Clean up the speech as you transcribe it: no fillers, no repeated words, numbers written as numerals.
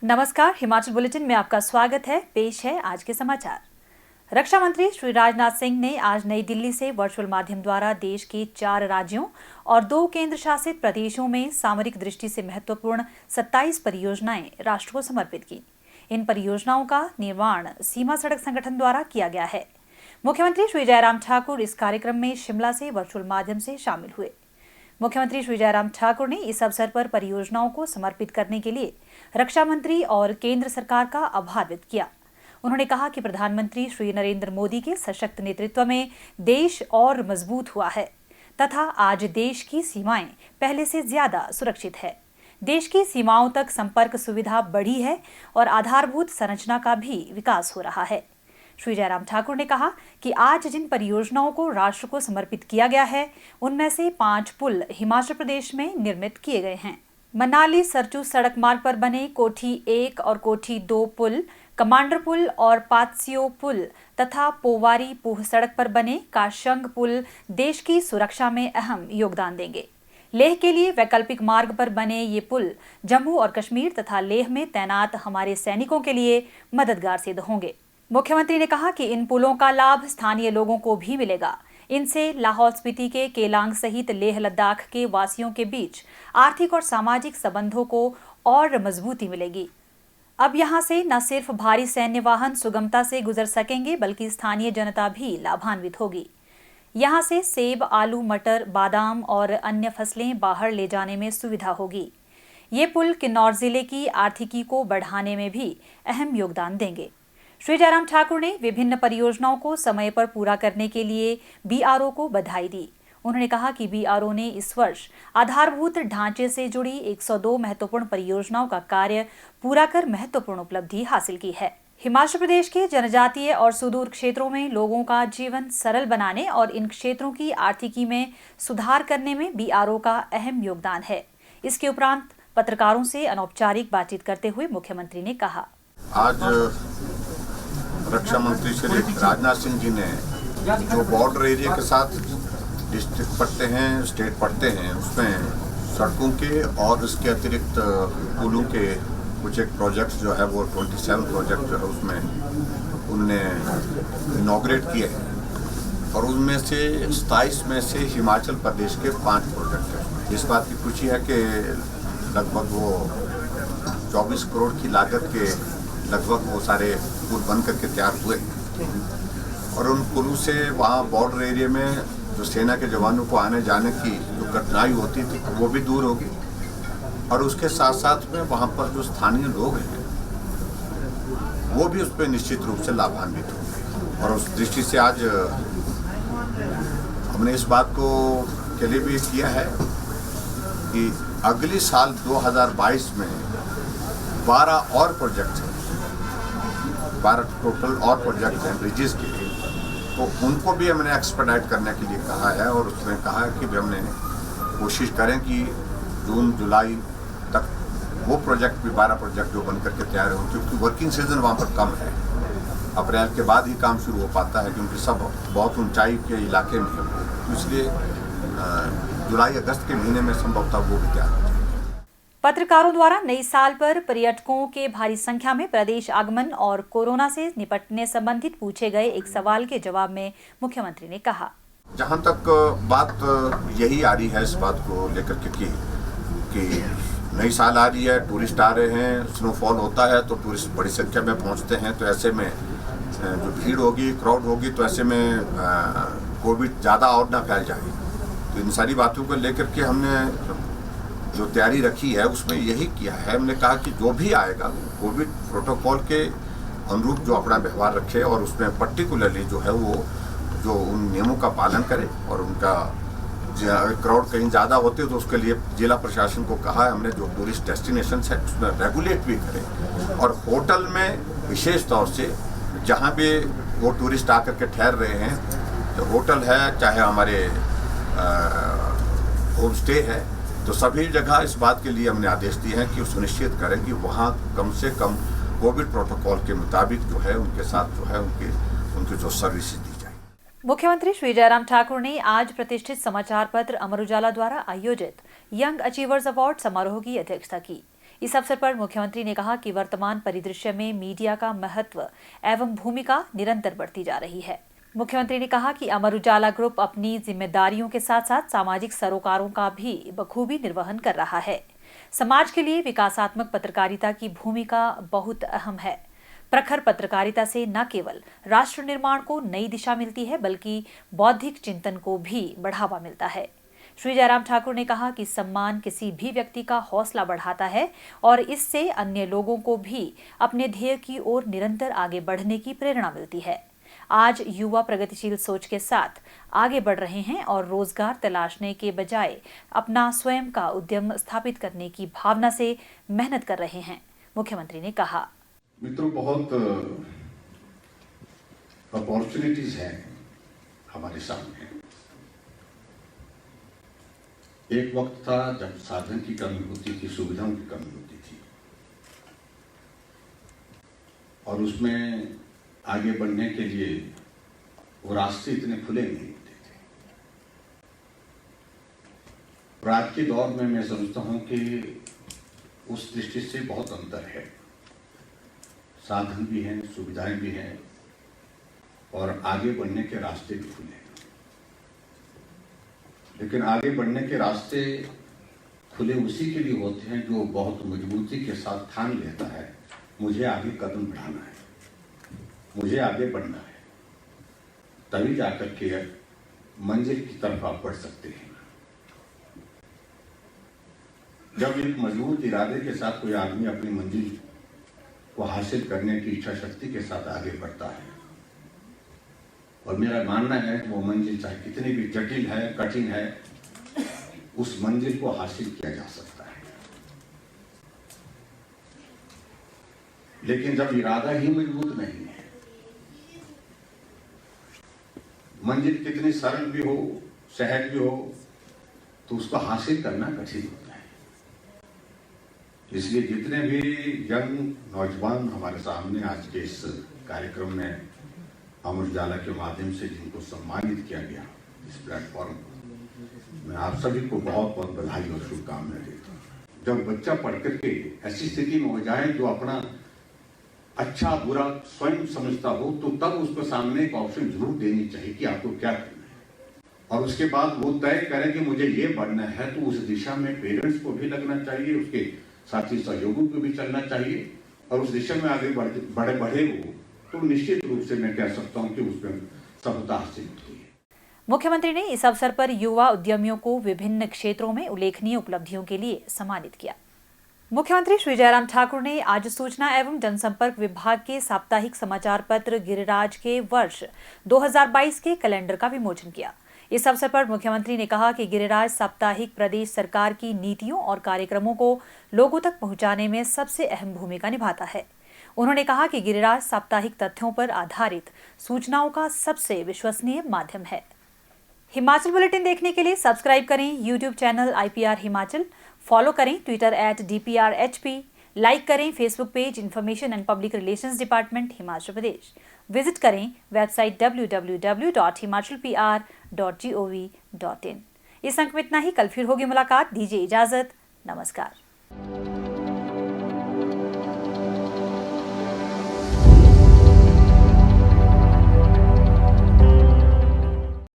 नमस्कार, हिमाचल बुलेटिन में आपका स्वागत है। पेश है आज के समाचार। रक्षा मंत्री श्री राजनाथ सिंह ने आज नई दिल्ली से वर्चुअल माध्यम द्वारा देश के 4 राज्यों और 2 केंद्र शासित प्रदेशों में सामरिक दृष्टि से महत्वपूर्ण 27 परियोजनाएं राष्ट्र को समर्पित की। इन परियोजनाओं का निर्माण सीमा सड़क संगठन द्वारा किया गया है। मुख्यमंत्री श्री जयराम ठाकुर इस कार्यक्रम में शिमला से वर्चुअल माध्यम से शामिल हुए। मुख्यमंत्री श्री जयराम ठाकुर ने इस अवसर पर परियोजनाओं को समर्पित करने के लिए रक्षा मंत्री और केंद्र सरकार का आभार व्यक्त किया। उन्होंने कहा कि प्रधानमंत्री श्री नरेंद्र मोदी के सशक्त नेतृत्व में देश और मजबूत हुआ है तथा आज देश की सीमाएं पहले से ज्यादा सुरक्षित है। देश की सीमाओं तक संपर्क सुविधा बढ़ी है और आधारभूत संरचना का भी विकास हो रहा है। श्री जयराम ठाकुर ने कहा कि आज जिन परियोजनाओं को राष्ट्र को समर्पित किया गया है, उनमें से 5 पुल हिमाचल प्रदेश में निर्मित किए गए हैं। मनाली सरचू सड़क मार्ग पर बने कोठी 1 और कोठी 2 पुल, कमांडर पुल और पात्सियो पुल तथा पोवारी पूह सड़क पर बने काशंग पुल देश की सुरक्षा में अहम योगदान देंगे। लेह के लिए वैकल्पिक मार्ग पर बने ये पुल जम्मू और कश्मीर तथा लेह में तैनात हमारे सैनिकों के लिए मददगार सिद्ध होंगे। मुख्यमंत्री ने कहा कि इन पुलों का लाभ स्थानीय लोगों को भी मिलेगा। इनसे लाहौल स्पीति के केलांग सहित लेह लद्दाख के वासियों के बीच आर्थिक और सामाजिक संबंधों को और मजबूती मिलेगी। अब यहां से न सिर्फ भारी सैन्य वाहन सुगमता से गुजर सकेंगे, बल्कि स्थानीय जनता भी लाभान्वित होगी। यहां से सेब, आलू, मटर, बादाम और अन्य फसलें बाहर ले जाने में सुविधा होगी। ये पुल किन्नौर जिले की आर्थिकी को बढ़ाने में भी अहम योगदान देंगे। श्री जयराम ठाकुर ने विभिन्न परियोजनाओं को समय पर पूरा करने के लिए बीआरओ को बधाई दी। उन्होंने कहा कि बीआरओ ने इस वर्ष आधारभूत ढांचे से जुड़ी 102 महत्वपूर्ण परियोजनाओं का कार्य पूरा कर महत्वपूर्ण उपलब्धि हासिल की है। हिमाचल प्रदेश के जनजातीय और सुदूर क्षेत्रों में लोगों का जीवन सरल बनाने और इन क्षेत्रों की आर्थिकी में सुधार करने में बीआरओ का अहम योगदान है। इसके उपरांत पत्रकारों से अनौपचारिक बातचीत करते हुए मुख्यमंत्री ने कहा, आज रक्षा मंत्री श्री राजनाथ सिंह जी ने जो बॉर्डर एरिया के साथ डिस्ट्रिक्ट पड़ते हैं, स्टेट पड़ते हैं, उसमें सड़कों के और इसके अतिरिक्त पुलों के कुछ एक प्रोजेक्ट्स जो है वो 27 प्रोजेक्ट जो है उसमें उनने इनॉग्रेट किए हैं और उनमें से 27 में से हिमाचल प्रदेश के 5 प्रोजेक्ट हैं। इस बात की खुशी है कि लगभग वो 24 करोड़ की लागत के लगभग वो सारे पुल बन करके तैयार हुए और उन पुलों से वहाँ बॉर्डर एरिया में जो सेना के जवानों को आने जाने की जो कठिनाई होती थी वो भी दूर होगी और उसके साथ साथ में वहाँ पर जो स्थानीय लोग हैं वो भी उस पर निश्चित रूप से लाभान्वित होंगे। और उस दृष्टि से आज हमने इस बात को के लिए भी किया है कि अगले साल 2022 में 12 और प्रोजेक्ट हैं, 12 टोटल और प्रोजेक्ट हैं ब्रिजेस के लिए, तो उनको भी हमने एक्सपेडाइट करने के लिए कहा है और उसमें कहा है कि हमने कोशिश करें कि जून जुलाई तक वो प्रोजेक्ट भी 12 प्रोजेक्ट जो बन करके तैयार हों, क्योंकि वर्किंग सीजन वहाँ पर कम है। अप्रैल के बाद ही काम शुरू हो पाता है क्योंकि सब बहुत ऊंचाई के इलाके में है, तो इसलिए जुलाई अगस्त के महीने में संभवतः वो भी तैयार हो जाएगी। पत्रकारों द्वारा नई साल पर पर्यटकों के भारी संख्या में प्रदेश आगमन और कोरोना से निपटने संबंधित पूछे गए एक सवाल के जवाब में मुख्यमंत्री ने कहा, जहाँ तक बात यही आ रही है इस बात को लेकर के कि नई साल आ रही है, टूरिस्ट आ रहे हैं, स्नोफॉल होता है तो टूरिस्ट बड़ी संख्या में पहुँचते हैं, तो ऐसे में जो भीड़ होगी, क्राउड होगी, तो ऐसे में कोविड ज़्यादा और ना फैल जाए। तो इन सारी बातों को लेकर के हमने जो तैयारी रखी है उसमें यही किया है, हमने कहा कि जो भी आएगा कोविड प्रोटोकॉल के अनुरूप जो अपना व्यवहार रखे और उसमें पर्टिकुलरली जो है वो जो उन नियमों का पालन करे और उनका क्राउड कहीं ज़्यादा होते तो उसके लिए जिला प्रशासन को कहा है हमने जो टूरिस्ट डेस्टिनेशन है उसमें रेगुलेट भी करें और होटल में विशेष तौर से जहाँ भी वो टूरिस्ट आकर के ठहर रहे हैं, तो होटल है चाहे हमारे होम स्टे है, तो सभी जगह इस बात के लिए हमने आदेश दिए हैं कि सुनिश्चित करें कि वहाँ कम से कम कोविड प्रोटोकॉल के मुताबिक जो है उनके साथ जो है उनकी जो सर्विसेज दी जाए। मुख्यमंत्री श्री जयराम ठाकुर ने आज प्रतिष्ठित समाचार पत्र अमर उजाला द्वारा आयोजित यंग अचीवर्स अवार्ड समारोह की अध्यक्षता की। इस अवसर पर मुख्यमंत्री ने कहा कि वर्तमान परिदृश्य में मीडिया का महत्व एवं भूमिका निरंतर बढ़ती जा रही है। मुख्यमंत्री ने कहा कि अमर उजाला ग्रुप अपनी जिम्मेदारियों के साथ साथ सामाजिक सरोकारों का भी बखूबी निर्वहन कर रहा है। समाज के लिए विकासात्मक पत्रकारिता की भूमिका बहुत अहम है। प्रखर पत्रकारिता से न केवल राष्ट्र निर्माण को नई दिशा मिलती है, बल्कि बौद्धिक चिंतन को भी बढ़ावा मिलता है। श्री जयराम ठाकुर ने कहा कि सम्मान किसी भी व्यक्ति का हौसला बढ़ाता है और इससे अन्य लोगों को भी अपने ध्येय की ओर निरंतर आगे बढ़ने की प्रेरणा मिलती है। आज युवा प्रगतिशील सोच के साथ आगे बढ़ रहे हैं और रोजगार तलाशने के बजाय अपना स्वयं का उद्यम स्थापित करने की भावना से मेहनत कर रहे हैं। मुख्यमंत्री ने कहा, मित्रों, बहुत अपॉर्चुनिटीज हैं हमारे सामने। एक वक्त था जब साधन की कमी होती थी, सुविधाओं की कमी होती थी और उसमें आगे बढ़ने के लिए वो रास्ते इतने खुले नहीं होते थे। और आज के दौर में मैं समझता हूं कि उस दृष्टि से बहुत अंतर है। साधन भी हैं, सुविधाएं भी हैं और आगे बढ़ने के रास्ते भी खुले हैं। लेकिन आगे बढ़ने के रास्ते खुले उसी के लिए होते हैं जो बहुत मजबूती के साथ ठान लेता है, मुझे आगे कदम बढ़ाना है, मुझे आगे बढ़ना है, तभी जाकर के मंजिल की तरफ आप बढ़ सकते हैं। जब एक मजबूत इरादे के साथ कोई आदमी अपनी मंजिल को हासिल करने की इच्छा शक्ति के साथ आगे बढ़ता है, और मेरा मानना है कि वो मंजिल चाहे कितनी भी जटिल है, कठिन है, उस मंजिल को हासिल किया जा सकता है। लेकिन जब इरादा ही मजबूत नहीं है, मंजिल कितनी सरल भी हो, सहज भी हो, तो उसको हासिल करना कठिन होता है। इसलिए जितने भी यंग नौजवान हमारे सामने आज के इस कार्यक्रम में अमर उजाला के माध्यम से जिनको सम्मानित किया गया इस प्लेटफॉर्म पर, मैं आप सभी को बहुत बहुत बधाई और शुभकामनाएं देता हूँ। जब बच्चा पढ़ करके ऐसी स्थिति में हो जाए जो अपना अच्छा बुरा स्वयं समझता हो, तो तब उसको सामने एक ऑप्शन जरूर देनी चाहिए कि आपको क्या करना है, और उसके बाद वो तय करें कि मुझे ये बढ़ना है। तो उस दिशा में पेरेंट्स को भी लगना चाहिए, उसके साथी सहयोगियों को भी चलना चाहिए, और उस दिशा में आगे बढ़े वो, तो निश्चित रूप से मैं कह सकता हूँ कि उसमें सफलता हासिल होती है। मुख्यमंत्री ने इस अवसर पर युवा उद्यमियों को विभिन्न क्षेत्रों में उल्लेखनीय उपलब्धियों के लिए सम्मानित किया। मुख्यमंत्री श्री जयराम ठाकुर ने आज सूचना एवं जनसंपर्क विभाग के साप्ताहिक समाचार पत्र गिरिराज के वर्ष 2022 के कैलेंडर का विमोचन किया। इस अवसर पर मुख्यमंत्री ने कहा कि गिरिराज साप्ताहिक प्रदेश सरकार की नीतियों और कार्यक्रमों को लोगों तक पहुंचाने में सबसे अहम भूमिका निभाता है। उन्होंने कहा कि गिरिराज साप्ताहिक तथ्यों पर आधारित सूचनाओं का सबसे विश्वसनीय माध्यम है। हिमाचल बुलेटिन देखने के लिए सब्सक्राइब करें YouTube channel IPR Himachal, follow करें Twitter @DPRHP, लाइक करें Facebook page information and public relations department Himachal Pradesh, visit करें वेबसाइट www.himachalpr.gov.in। इस अंक में इतना ही। कल फिर होगी मुलाकात, दीजिए इजाजत, नमस्कार।